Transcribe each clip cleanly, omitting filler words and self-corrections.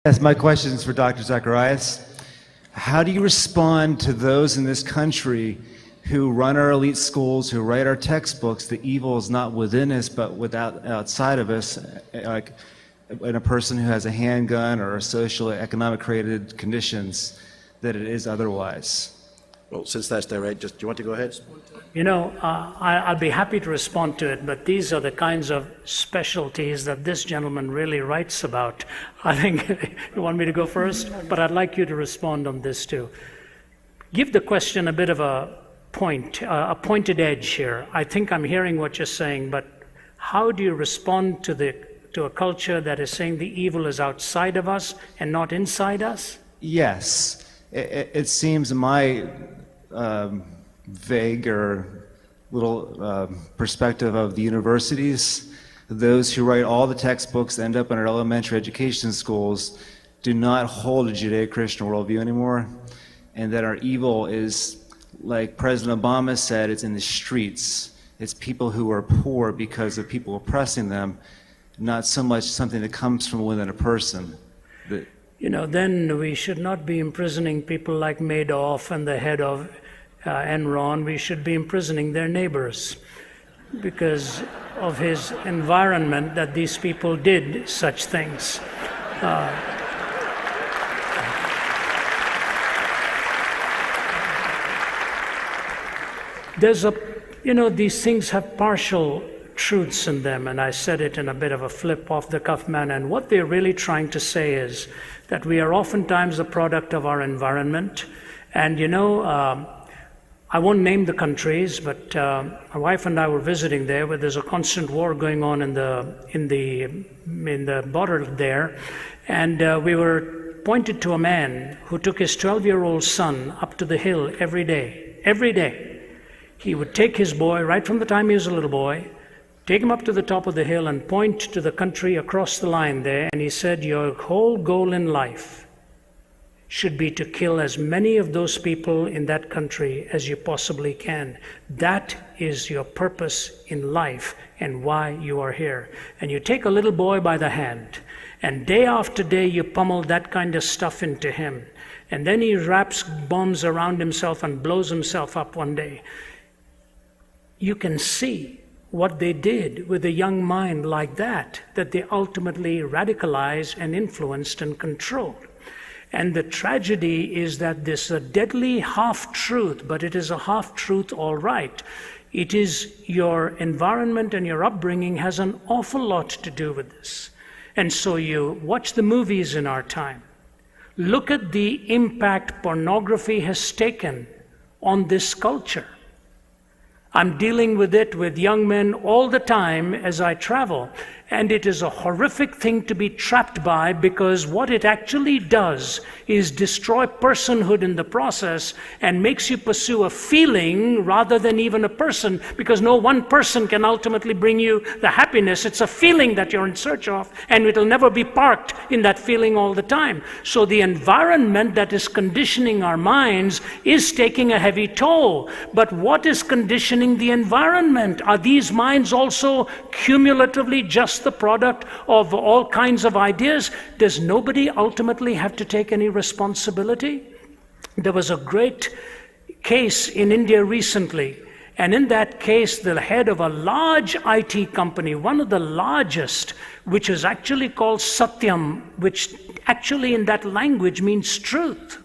Yes, my question is for Dr. Zacharias. How do you respond to those in this country who run our elite schools, who write our textbooks? The evil is not within us, but outside of us, like in a person who has a handgun or social economic created conditions, that it is otherwise. Well, since that's direct, do you want to go ahead? You know, I'll be happy to respond to it, but these are the kinds of specialties that this gentleman really writes about. I think you want me to go first, but I'd like you to respond on this too. Give the question a bit of a pointed edge here. I think I'm hearing what you're saying, but how do you respond to a culture that is saying the evil is outside of us and not inside us? Yes. It seems my vague or little perspective of the universities, those who write all the textbooks end up in our elementary education schools do not hold a Judeo-Christian worldview anymore, and that our evil is, like President Obama said, it's in the streets. It's people who are poor because of people oppressing them, not so much something that comes from within a person. You know, then we should not be imprisoning people like Madoff and the head of Enron. We should be imprisoning their neighbors because of his environment that these people did such things. These things have partial truths in them, and I said it in a bit of a flip off the cuff manner, and what they're really trying to say is that we are oftentimes the product of our environment. And I won't name the countries, but my wife and I were visiting there where there's a constant war going on in the border there, and we were pointed to a man who took his 12-year-old son up to the hill every day. Every day. He would take his boy right from the time he was a little boy, take him up to the top of the hill and point to the country across the line there, and he said, your whole goal in life should be to kill as many of those people in that country as you possibly can. That is your purpose in life and why you are here. And you take a little boy by the hand, and day after day you pummel that kind of stuff into him. And then he wraps bombs around himself and blows himself up one day. You can see what they did with a young mind like that they ultimately radicalized and influenced and controlled. And the tragedy is that this is a deadly half-truth, but it is a half-truth all right. It is your environment and your upbringing has an awful lot to do with this. And so you watch the movies in our time. Look at the impact pornography has taken on this culture. I'm dealing with it with young men all the time as I travel, and it is a horrific thing to be trapped by, because what it actually does is destroy personhood in the process and makes you pursue a feeling rather than even a person, because no one person can ultimately bring you the happiness. It's a feeling that you're in search of, and it'll never be parked in that feeling all the time. So the environment that is conditioning our minds is taking a heavy toll. But what is conditioning the environment? Are these minds also cumulatively just the product of all kinds of ideas? Does nobody ultimately have to take any responsibility? There was a great case in India recently, and in that case the head of a large IT company, one of the largest, which is actually called Satyam, which actually in that language means truth.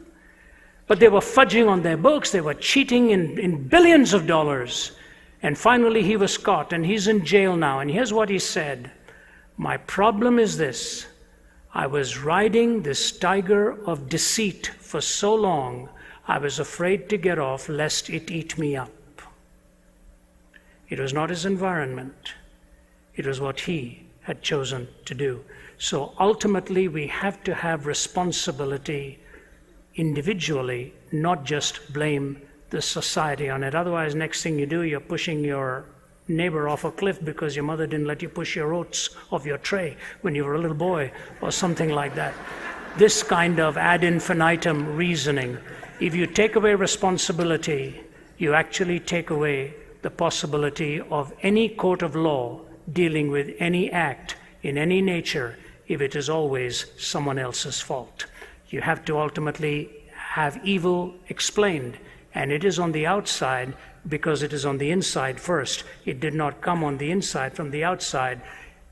But they were fudging on their books, they were cheating in billions of dollars. And finally he was caught, and he's in jail now. And here's what he said: my problem is this: I was riding this tiger of deceit for so long, I was afraid to get off lest it eat me up. It was not his environment. It was what he had chosen to do. So ultimately we have to have responsibility individually, not just blame the society on it. Otherwise, next thing you do, you're pushing your neighbor off a cliff because your mother didn't let you push your oats off your tray when you were a little boy, or something like that. This kind of ad infinitum reasoning, if you take away responsibility, you actually take away the possibility of any court of law dealing with any act in any nature if it is always someone else's fault. You have to ultimately have evil explained, and it is on the outside because it is on the inside first. It did not come on the inside from the outside.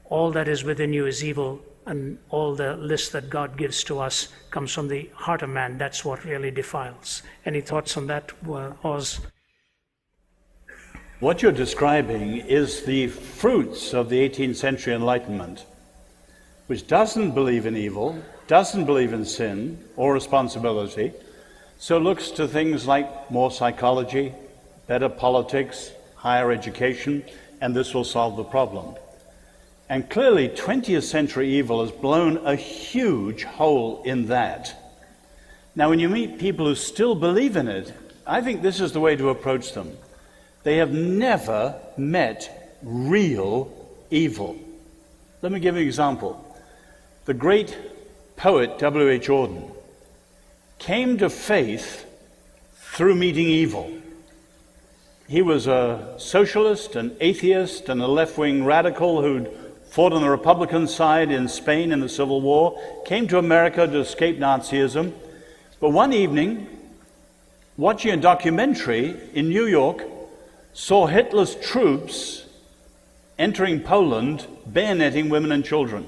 All that is within you is evil, and all the list that God gives to us comes from the heart of man. That's what really defiles. Any thoughts on that, Oz? What you're describing is the fruits of the 18th century Enlightenment, which doesn't believe in evil, doesn't believe in sin or responsibility, so looks to things like more psychology, better politics, higher education, and this will solve the problem. And clearly, 20th century evil has blown a huge hole in that. Now, when you meet people who still believe in it, I think this is the way to approach them. They have never met real evil. Let me give you an example. The great poet W.H. Auden came to faith through meeting evil. He was a socialist, an atheist, and a left-wing radical who'd fought on the Republican side in Spain in the Civil War, came to America to escape Nazism. But one evening, watching a documentary in New York, saw Hitler's troops entering Poland, bayoneting women and children.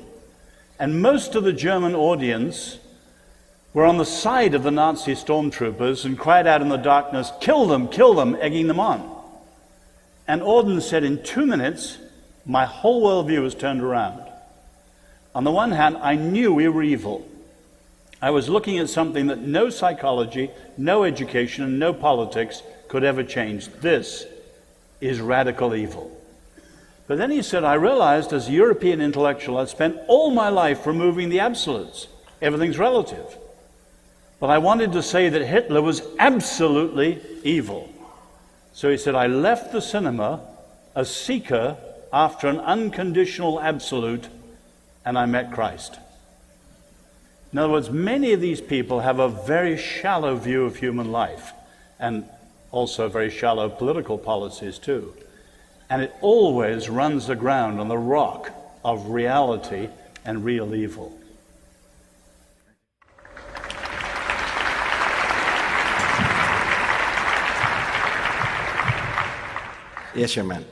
And most of the German audience were on the side of the Nazi stormtroopers and cried out in the darkness, kill them, egging them on. And Auden said, in 2 minutes, my whole worldview was turned around. On the one hand, I knew we were evil. I was looking at something that no psychology, no education, and no politics could ever change. This is radical evil. But then he said, I realized as a European intellectual, I'd spent all my life removing the absolutes. Everything's relative. But I wanted to say that Hitler was absolutely evil. So he said, I left the cinema a seeker after an unconditional absolute, and I met Christ. In other words, many of these people have a very shallow view of human life, and also very shallow political policies too. And it always runs aground on the rock of reality and real evil. Yes, young man.